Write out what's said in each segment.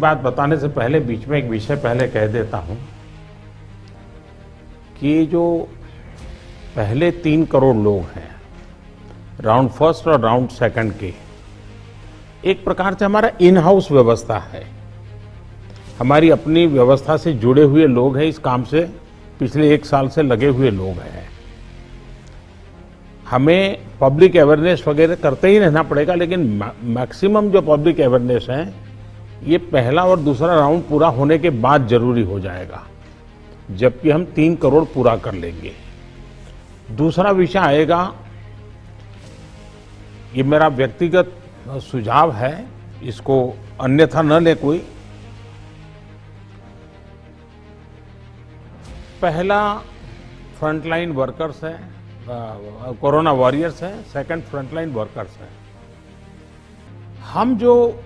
बात बताने से पहले बीच में एक विषय पहले कह देता हूं कि जो पहले 3 करोड़ लोग हैं राउंड फर्स्ट और राउंड सेकंड के, एक प्रकार से हमारा इन हाउस व्यवस्था है। हमारी अपनी व्यवस्था से जुड़े हुए लोग हैं, इस काम से पिछले 1 साल से लगे हुए लोग हैं। हमें पब्लिक अवेयरनेस वगैरह करते ही रहना पड़ेगा, लेकिन मैक्सिमम जो पब्लिक अवेयरनेस है ये पहला और दूसरा राउंड पूरा होने के बाद जरूरी हो जाएगा, जबकि हम 3 करोड़ पूरा कर लेंगे। दूसरा विषय आएगा, ये मेरा व्यक्तिगत सुझाव है, इसको अन्यथा न ले कोई। पहला फ्रंटलाइन वर्कर्स है, कोरोना वॉरियर्स है, सेकंड फ्रंटलाइन वर्कर्स है। हम जो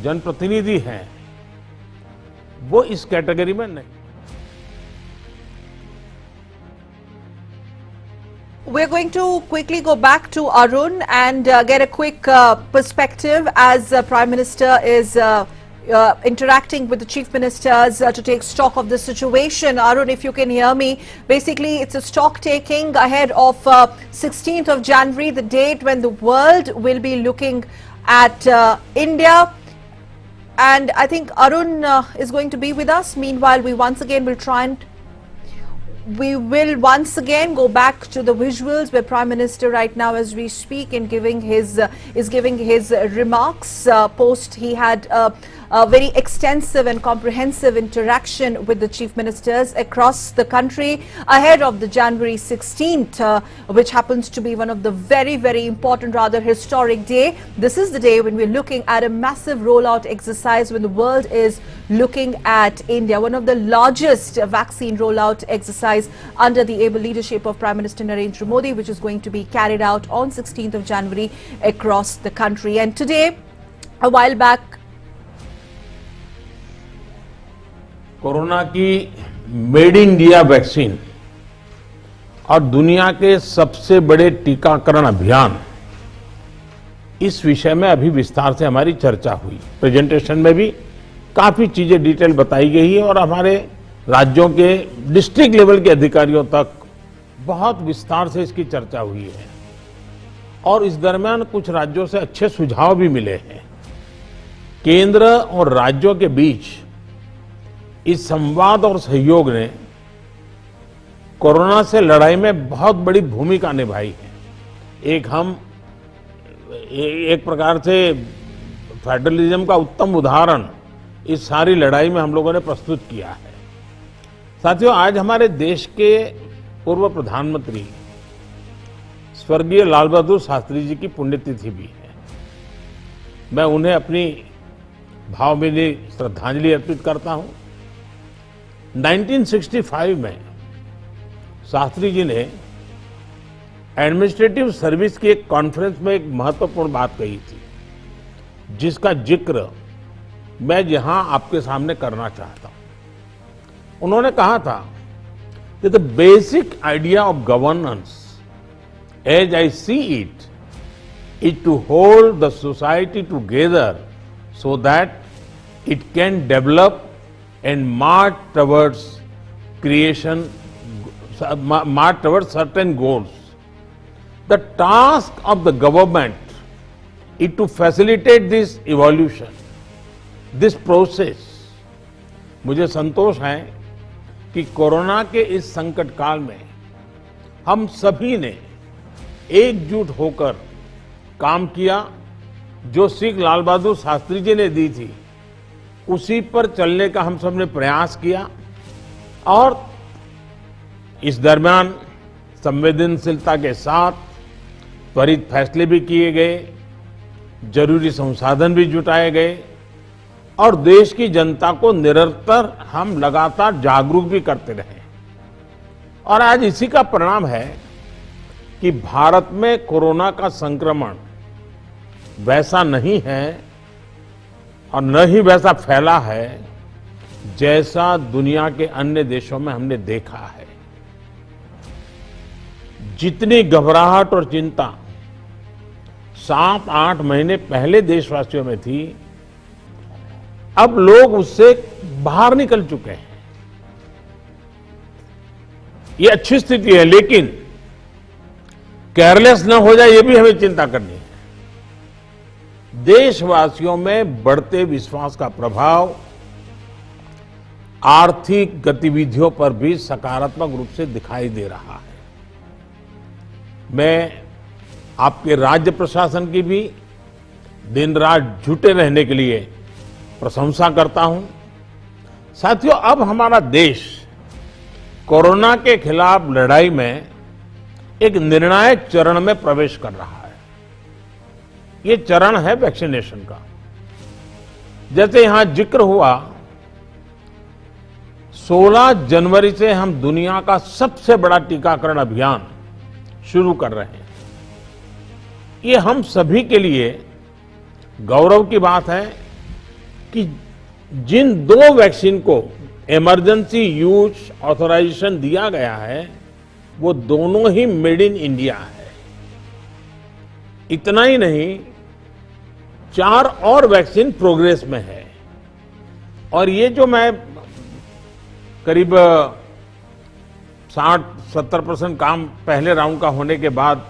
जनप्रतिनिधि हैं वो इस कैटेगरी में नहीं। We're going to quickly go back to Arun and get a quick perspective as Prime Minister is interacting with the Chief Ministers to take stock of the situation. Arun, if you can hear me, basically it's a stock taking ahead of 16th of January, the date when the world will be looking at India. And I think Arun is going to be with us. Meanwhile, we once again will go back to the visuals where Prime Minister right now as we speak and is giving his remarks post he had a very extensive and comprehensive interaction with the chief ministers across the country ahead of the January 16th, which happens to be one of the very, very important, rather historic day. This is the day when we're looking at a massive rollout exercise, when the world is looking at India, one of the largest vaccine rollout exercise under the able leadership of Prime Minister Narendra Modi, which is going to be carried out on 16th of January across the country. And today, a while back, corona की made in India vaccine और दुनिया के सबसे बड़े टीकाकरण अभियान, इस विषय में अभी विस्तार से हमारी चर्चा हुई। प्रेजेंटेशन में भी काफी चीजें डिटेल बताई गई है और हमारे राज्यों के डिस्ट्रिक्ट लेवल के अधिकारियों तक बहुत विस्तार से इसकी चर्चा हुई है और इस दरमियान कुछ राज्यों से अच्छे सुझाव भी मिले हैं। केंद्र और राज्यों के बीच इस संवाद और सहयोग ने कोरोना से लड़ाई में बहुत बड़ी भूमिका निभाई है। एक प्रकार से फेडरलिज्म का उत्तम उदाहरण इस सारी लड़ाई में हम लोगों ने प्रस्तुत किया है। साथियों, आज हमारे देश के पूर्व प्रधानमंत्री स्वर्गीय लाल बहादुर शास्त्री जी की पुण्यतिथि भी है। मैं उन्हें अपनी भावभीनी श्रद्धांजलि अर्पित करता हूं। 1965 में शास्त्री जी ने एडमिनिस्ट्रेटिव सर्विस की एक कॉन्फ्रेंस में एक महत्वपूर्ण बात कही थी, जिसका जिक्र मैं यहां आपके सामने करना चाहता हूं। उन्होंने कहा था कि the basic idea of governance as I see it is to hold the society together so that it can develop and march towards certain goals. The task of the government is to facilitate this evolution, this process. मुझे संतोष है कि corona के इस संकट काल में हम सभी ने एकजुट होकर काम किया। जो सीख लाल बहादुर शास्त्री जी ने दी थी उसी पर चलने का हम सब ने प्रयास किया और इस दरमियान संवेदनशीलता के साथ त्वरित फैसले भी किए गए, जरूरी संसाधन भी जुटाए गए और देश की जनता को निरंतर हम लगातार जागरूक भी करते रहे। और आज इसी का परिणाम है कि भारत में कोरोना का संक्रमण वैसा नहीं है और न ही वैसा फैला है जैसा दुनिया के अन्य देशों में हमने देखा है। जितनी घबराहट और चिंता 7-8 महीने पहले देशवासियों में थी, अब लोग उससे बाहर निकल चुके हैं। ये अच्छी स्थिति है, लेकिन केयरलेस न हो जाए ये भी हमें चिंता करनी है। देशवासियों में बढ़ते विश्वास का प्रभाव आर्थिक गतिविधियों पर भी सकारात्मक रूप से दिखाई दे रहा है। मैं आपके राज्य प्रशासन की भी दिन रात जुटे रहने के लिए प्रशंसा करता हूं। साथियों, अब हमारा देश कोरोना के खिलाफ लड़ाई में एक निर्णायक चरण में प्रवेश कर रहा है। ये चरण है वैक्सीनेशन का। जैसे यहां जिक्र हुआ, 16 जनवरी से हम दुनिया का सबसे बड़ा टीकाकरण अभियान शुरू कर रहे हैं। ये हम सभी के लिए गौरव की बात है कि जिन 2 वैक्सीन को इमरजेंसी यूज ऑथराइजेशन दिया गया है, वो दोनों ही मेड इन इंडिया है। इतना ही नहीं, 4 और वैक्सीन प्रोग्रेस में है। और ये जो मैं करीब 60-70% काम पहले राउंड का होने के बाद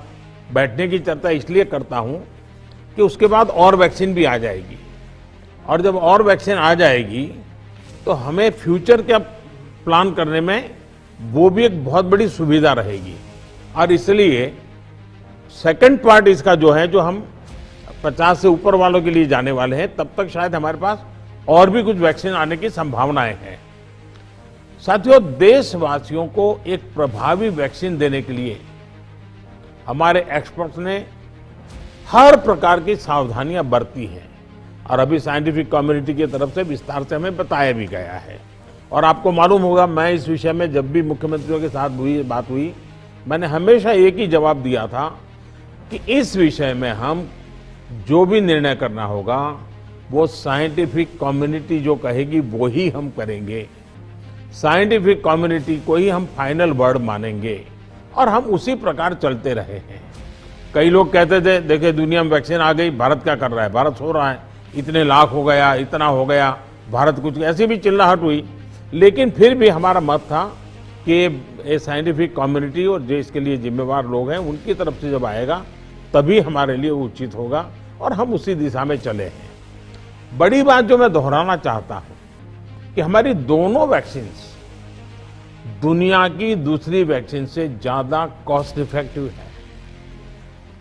बैठने की चर्चा इसलिए करता हूं कि उसके बाद और वैक्सीन भी आ जाएगी, और जब और वैक्सीन आ जाएगी तो हमें फ्यूचर का प्लान करने में वो भी एक बहुत बड़ी सुविधा रहेगी। और इसलिए सेकंड पार्ट इसका जो है, जो हम 50 से ऊपर वालों के लिए जाने वाले हैं, तब तक शायद हमारे पास और भी कुछ वैक्सीन आने की संभावनाएं हैं। साथियों, देशवासियों को एक प्रभावी वैक्सीन देने के लिए हमारे एक्सपर्ट्स ने हर प्रकार की सावधानियां बरती हैं, और अभी साइंटिफिक कम्युनिटी की तरफ से विस्तार से हमें बताया भी गया है। और आपको मालूम होगा, मैं इस विषय में जब भी मुख्यमंत्रियों के साथ बात हुई, मैंने हमेशा एक ही जवाब दिया था कि इस विषय में हम जो भी निर्णय करना होगा वो साइंटिफिक कम्युनिटी जो कहेगी वो ही हम करेंगे। साइंटिफिक कम्युनिटी को ही हम फाइनल वर्ड मानेंगे, और हम उसी प्रकार चलते रहे हैं। कई लोग कहते थे, देखिए दुनिया में वैक्सीन आ गई, भारत क्या कर रहा है, भारत सो रहा है, इतने लाख हो गया, इतना हो गया, भारत कुछ, ऐसी भी चिल्लाहट हुई। लेकिन फिर भी हमारा मत था कि ये साइंटिफिक कम्युनिटी और जो इसके लिए जिम्मेवार लोग हैं उनकी तरफ से जब आएगा तभी हमारे लिए उचित होगा, और हम उसी दिशा में चले हैं। बड़ी बात जो मैं दोहराना चाहता हूं कि हमारी दोनों वैक्सीन दुनिया की दूसरी वैक्सीन से ज्यादा कॉस्ट इफेक्टिव है।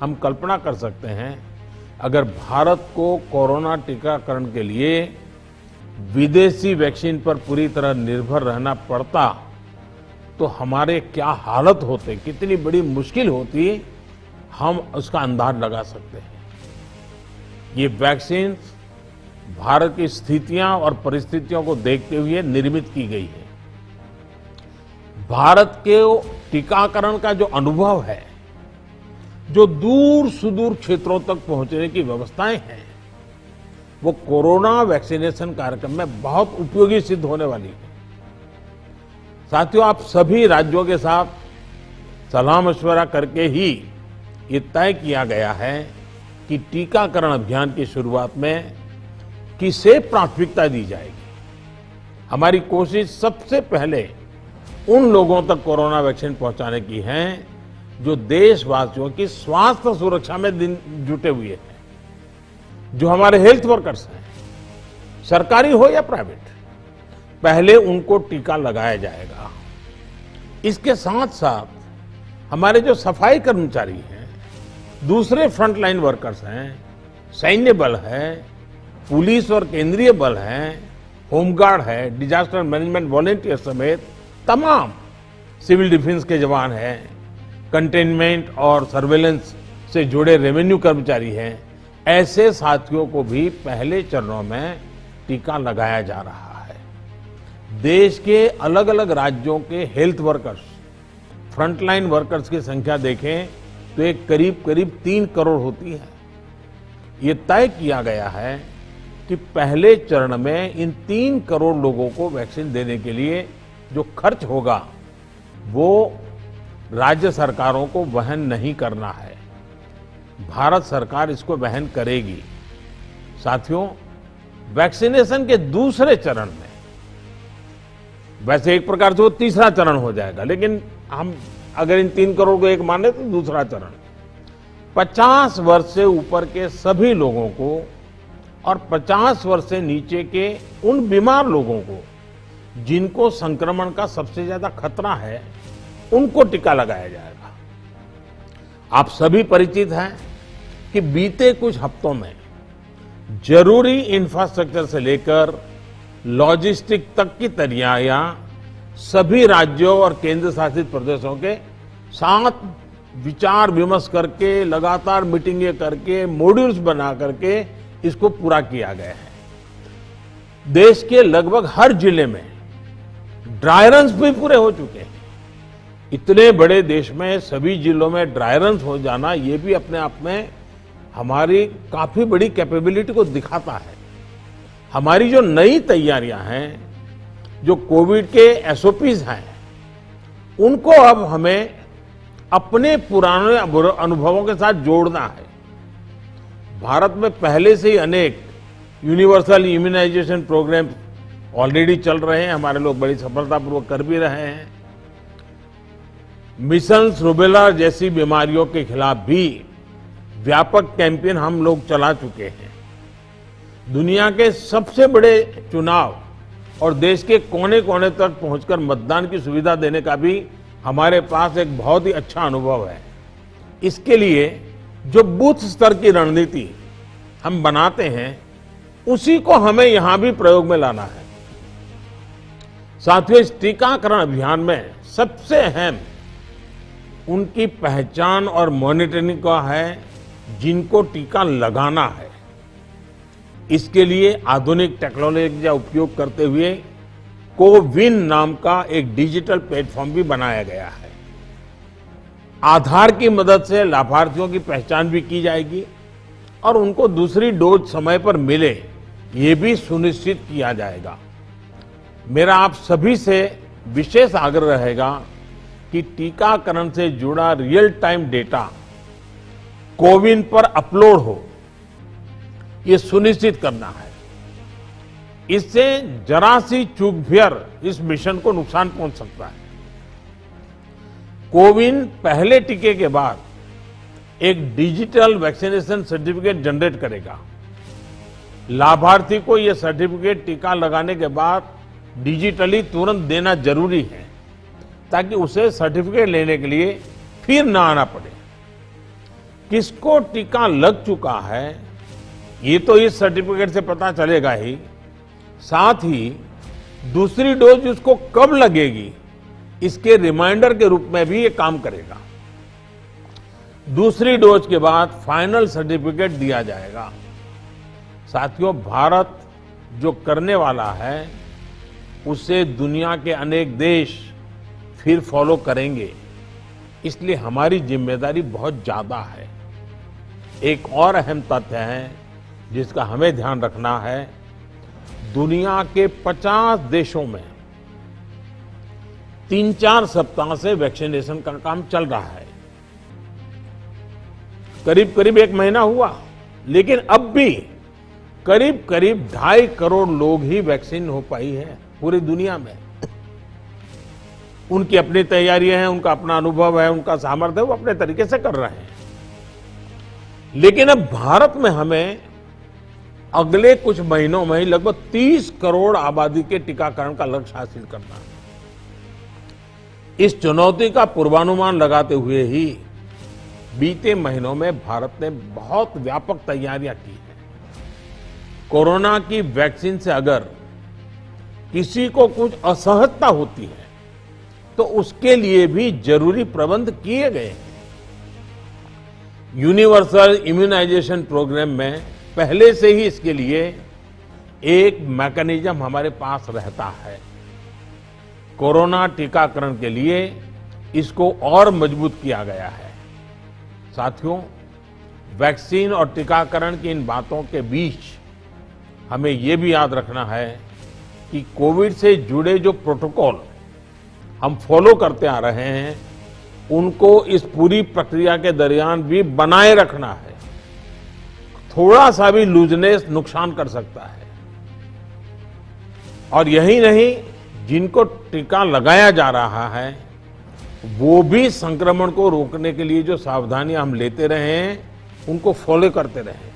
हम कल्पना कर सकते हैं, अगर भारत को कोरोना टीकाकरण के लिए विदेशी वैक्सीन पर पूरी तरह निर्भर रहना पड़ता तो हमारे क्या हालत होते, कितनी बड़ी मुश्किल होती, हम उसका अंदाज लगा सकते हैं। ये वैक्सीन भारत की स्थितियां और परिस्थितियों को देखते हुए निर्मित की गई है। भारत के टीकाकरण का जो अनुभव है, जो दूर सुदूर क्षेत्रों तक पहुंचने की व्यवस्थाएं हैं, वो कोरोना वैक्सीनेशन कार्यक्रम में बहुत उपयोगी सिद्ध होने वाली है। साथियों, आप सभी राज्यों के साथ सलाह मशवरा करके ही ये तय किया गया है कि टीकाकरण अभियान की शुरुआत में किसे प्राथमिकता दी जाएगी। हमारी कोशिश सबसे पहले उन लोगों तक कोरोना वैक्सीन पहुंचाने की है जो देशवासियों की स्वास्थ्य सुरक्षा में जुटे हुए हैं, जो हमारे हेल्थ वर्कर्स हैं, सरकारी हो या प्राइवेट, पहले उनको टीका लगाया जाएगा। इसके साथ साथ हमारे जो सफाई कर्मचारी हैं, दूसरे फ्रंटलाइन वर्कर्स हैं, सैन्य बल है, पुलिस और केंद्रीय बल हैं, होमगार्ड है, डिजास्टर मैनेजमेंट वॉलंटियर समेत तमाम सिविल डिफेंस के जवान हैं, कंटेनमेंट और सर्वेलेंस से जुड़े रेवेन्यू कर्मचारी हैं, ऐसे साथियों को भी पहले चरणों में टीका लगाया जा रहा है। देश के अलग अलग राज्यों के हेल्थ वर्कर्स, फ्रंटलाइन वर्कर्स की संख्या देखें तो एक करीब 3 करोड़ होती है। ये तय किया गया है कि पहले चरण में इन 3 करोड़ लोगों को वैक्सीन देने के लिए जो खर्च होगा वो राज्य सरकारों को वहन नहीं करना है, भारत सरकार इसको वहन करेगी। साथियों, वैक्सीनेशन के दूसरे चरण में, वैसे एक प्रकार से वो तीसरा चरण हो जाएगा, लेकिन हम अगर इन 3 करोड़ को एक माने तो दूसरा चरण 50 वर्ष से ऊपर के सभी लोगों को और 50 वर्ष से नीचे के उन बीमार लोगों को जिनको संक्रमण का सबसे ज्यादा खतरा है, उनको टीका लगाया जाएगा। आप सभी परिचित हैं कि बीते कुछ हफ्तों में जरूरी इंफ्रास्ट्रक्चर से लेकर लॉजिस्टिक तक की तैयारियां सभी राज्यों और केंद्र शासित प्रदेशों के साथ विचार विमर्श करके, लगातार मीटिंगें करके, मॉड्यूल्स बना करके इसको पूरा किया गया है। देश के लगभग हर जिले में ड्राई रन्स भी पूरे हो चुके हैं। इतने बड़े देश में सभी जिलों में ड्राई रन्स हो जाना, ये भी अपने आप में हमारी काफी बड़ी कैपेबिलिटी को दिखाता है। हमारी जो नई तैयारियां हैं, जो कोविड के एसओपीज हैं, उनको अब हमें अपने पुराने अनुभवों के साथ जोड़ना है। भारत में पहले से ही अनेक यूनिवर्सल इम्यूनाइजेशन प्रोग्राम ऑलरेडी चल रहे हैं, हमारे लोग बड़ी सफलतापूर्वक कर भी रहे हैं। मिशन रूबेला जैसी बीमारियों के खिलाफ भी व्यापक कैंपेन हम लोग चला चुके हैं। दुनिया के सबसे बड़े चुनाव और देश के कोने कोने तक पहुंचकर मतदान की सुविधा देने का भी हमारे पास एक बहुत ही अच्छा अनुभव है। इसके लिए जो बूथ स्तर की रणनीति हम बनाते हैं, उसी को हमें यहां भी प्रयोग में लाना है। साथियों, इस टीकाकरण अभियान में सबसे अहम उनकी पहचान और मॉनिटरिंग का है जिनको टीका लगाना है। इसके लिए आधुनिक टेक्नोलॉजी का उपयोग करते हुए कोविन नाम का एक डिजिटल प्लेटफॉर्म भी बनाया गया है। आधार की मदद से लाभार्थियों की पहचान भी की जाएगी और उनको दूसरी डोज समय पर मिले, ये भी सुनिश्चित किया जाएगा। मेरा आप सभी से विशेष आग्रह रहेगा कि टीकाकरण से जुड़ा रियल टाइम डेटा कोविन पर अपलोड हो, ये सुनिश्चित करना है। इससे जरा सी चूक भी इस मिशन को नुकसान पहुंच सकता है। कोविन पहले टीके के बाद एक डिजिटल वैक्सीनेशन सर्टिफिकेट जनरेट करेगा। लाभार्थी को यह सर्टिफिकेट टीका लगाने के बाद डिजिटली तुरंत देना जरूरी है, ताकि उसे सर्टिफिकेट लेने के लिए फिर ना आना पड़े। किसको टीका लग चुका है, ये तो इस सर्टिफिकेट से पता चलेगा ही, साथ ही दूसरी डोज उसको कब लगेगी, इसके रिमाइंडर के रूप में भी ये काम करेगा। दूसरी डोज के बाद फाइनल सर्टिफिकेट दिया जाएगा। साथियों, भारत जो करने वाला है, उसे दुनिया के अनेक देश फिर फॉलो करेंगे, इसलिए हमारी जिम्मेदारी बहुत ज्यादा है। एक और अहम तथ्य है जिसका हमें ध्यान रखना है। दुनिया के 50 देशों में 3-4 सप्ताह से वैक्सीनेशन का काम चल रहा है। करीब करीब 1 महीना हुआ, लेकिन अब भी करीब करीब 2.5 करोड़ लोग ही वैक्सीन हो पाई है पूरी दुनिया में। उनकी अपनी तैयारियां हैं, उनका अपना अनुभव है, उनका सामर्थ्य है, वो अपने तरीके से कर रहे हैं। लेकिन अब भारत में हमें अगले कुछ महीनों में ही लगभग 30 करोड़ आबादी के टीकाकरण का लक्ष्य हासिल करना है। इस चुनौती का पूर्वानुमान लगाते हुए ही बीते महीनों में भारत ने बहुत व्यापक तैयारियां की हैं। कोरोना की वैक्सीन से अगर किसी को कुछ असहजता होती है, तो उसके लिए भी जरूरी प्रबंध किए गए हैं। यूनिवर्सल इम्यूनाइजेशन प्रोग्राम में पहले से ही इसके लिए एक मैकेनिज्म हमारे पास रहता है। कोरोना टीकाकरण के लिए इसको और मजबूत किया गया है। साथियों, वैक्सीन और टीकाकरण की इन बातों के बीच हमें ये भी याद रखना है कि कोविड से जुड़े जो प्रोटोकॉल हम फॉलो करते आ रहे हैं, उनको इस पूरी प्रक्रिया के दरमियान भी बनाए रखना है। थोड़ा सा भी लूजनेस नुकसान कर सकता है। और यही नहीं, जिनको टीका लगाया जा रहा है वो भी संक्रमण को रोकने के लिए जो सावधानियां हम लेते रहे हैं उनको फॉलो करते रहे।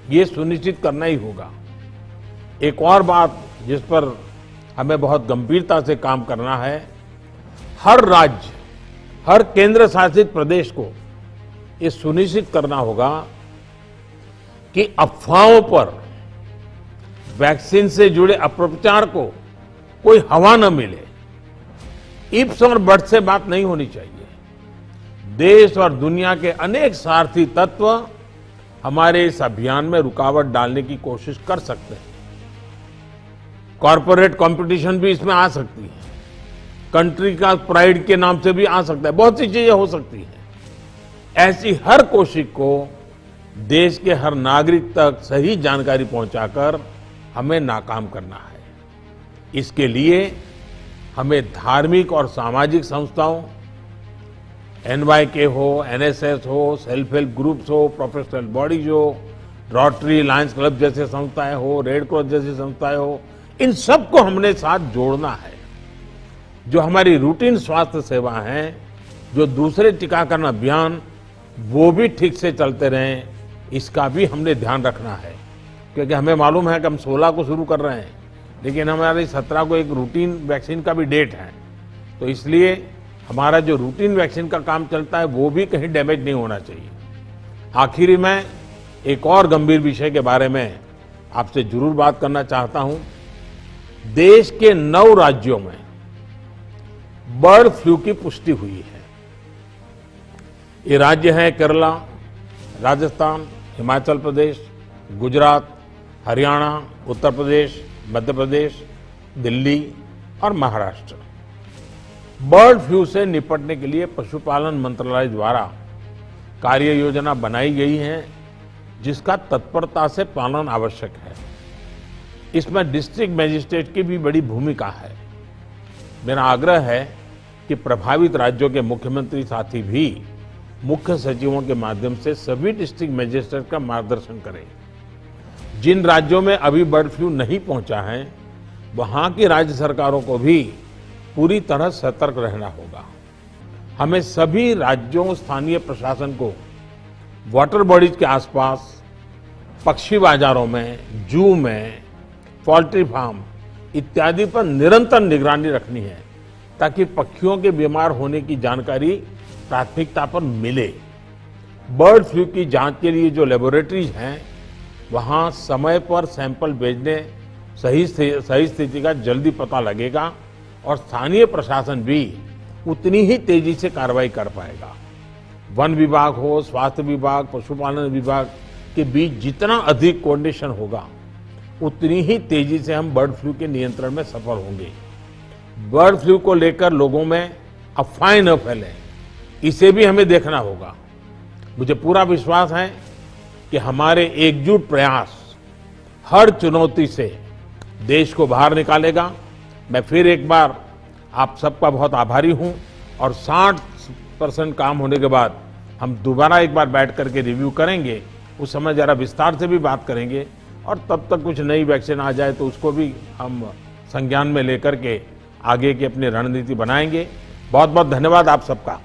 ये सुनिश्चित करना ही होगा। एक और बात जिस पर हमें बहुत गंभीरता से काम करना है, हर राज्य, हर केंद्र शासित प्रदेश को ये सुनिश्चित करना होगा कि अफवाहों पर, वैक्सीन से जुड़े अपप्रचार को कोई हवा न मिले। इफ्स और बट्स से बात नहीं होनी चाहिए। देश और दुनिया के अनेक स्वार्थी तत्व हमारे इस अभियान में रुकावट डालने की कोशिश कर सकते हैं। कॉरपोरेट कंपटीशन भी इसमें आ सकती है, कंट्री का प्राइड के नाम से भी आ सकता है, बहुत सी चीजें हो सकती हैं। ऐसी हर कोशिश को देश के हर नागरिक तक सही जानकारी पहुंचाकर हमें नाकाम करना है। इसके लिए हमें धार्मिक और सामाजिक संस्थाओं, NYK हो, NSS हो, सेल्फ हेल्प ग्रुप्स हो, प्रोफेशनल बॉडीज हो, रोटरी, लायंस क्लब जैसे संस्थाएं हो, रेड क्रॉस जैसी संस्थाएं हो, इन सबको हमने साथ जोड़ना है। जो हमारी रूटीन स्वास्थ्य सेवा है, जो दूसरे टीकाकरण अभियान, वो भी ठीक से चलते रहें, इसका भी हमने ध्यान रखना है। क्योंकि हमें मालूम है कि हम 16 को शुरू कर रहे हैं, लेकिन हमारे 17 को एक रूटीन वैक्सीन का भी डेट है। तो इसलिए हमारा जो रूटीन वैक्सीन का काम चलता है वो भी कहीं डैमेज नहीं होना चाहिए। आखिरी में एक और गंभीर विषय के बारे में आपसे जरूर बात करना चाहता हूं। देश के 9 राज्यों में बर्ड फ्लू की पुष्टि हुई है। ये राज्य हैं केरला, राजस्थान, हिमाचल प्रदेश, गुजरात, हरियाणा, उत्तर प्रदेश, मध्य प्रदेश, दिल्ली और महाराष्ट्र। बर्ड फ्लू से निपटने के लिए पशुपालन मंत्रालय द्वारा कार्य योजना बनाई गई है, जिसका तत्परता से पालन आवश्यक है। इसमें डिस्ट्रिक्ट मजिस्ट्रेट की भी बड़ी भूमिका है। मेरा आग्रह है कि प्रभावित राज्यों के मुख्यमंत्री साथी भी मुख्य सचिवों के माध्यम से सभी डिस्ट्रिक्ट मजिस्ट्रेट का मार्गदर्शन करें। जिन राज्यों में अभी बर्ड फ्लू नहीं पहुंचा है, वहां की राज्य सरकारों को भी पूरी तरह सतर्क रहना होगा। हमें सभी राज्यों, स्थानीय प्रशासन को वाटर बॉडीज के आसपास, पक्षी बाजारों में, जू में, पोल्ट्री फार्म इत्यादि पर निरंतर निगरानी रखनी है, ताकि पक्षियों के बीमार होने की जानकारी प्राथमिकता पर मिले। बर्ड फ्लू की जांच के लिए जो लेबोरेटरीज हैं, वहां समय पर सैंपल भेजने सही स्थिति का जल्दी पता लगेगा और स्थानीय प्रशासन भी उतनी ही तेजी से कार्रवाई कर पाएगा। वन विभाग हो, स्वास्थ्य विभाग, पशुपालन विभाग के बीच जितना अधिक कोऑर्डिनेशन होगा, उतनी ही तेजी से हम बर्ड फ्लू के नियंत्रण में सफल होंगे। बर्ड फ्लू को लेकर लोगों में अफवाहें न फैलें, इसे भी हमें देखना होगा। मुझे पूरा विश्वास है कि हमारे एकजुट प्रयास हर चुनौती से देश को बाहर निकालेगा। मैं फिर एक बार आप सबका बहुत आभारी हूं और 60% काम होने के बाद हम दोबारा एक बार बैठ करके रिव्यू करेंगे। उस समय जरा विस्तार से भी बात करेंगे और तब तक कुछ नई वैक्सीन आ जाए तो उसको भी हम संज्ञान में लेकर के आगे की अपनी रणनीति बनाएंगे। बहुत बहुत धन्यवाद आप सबका।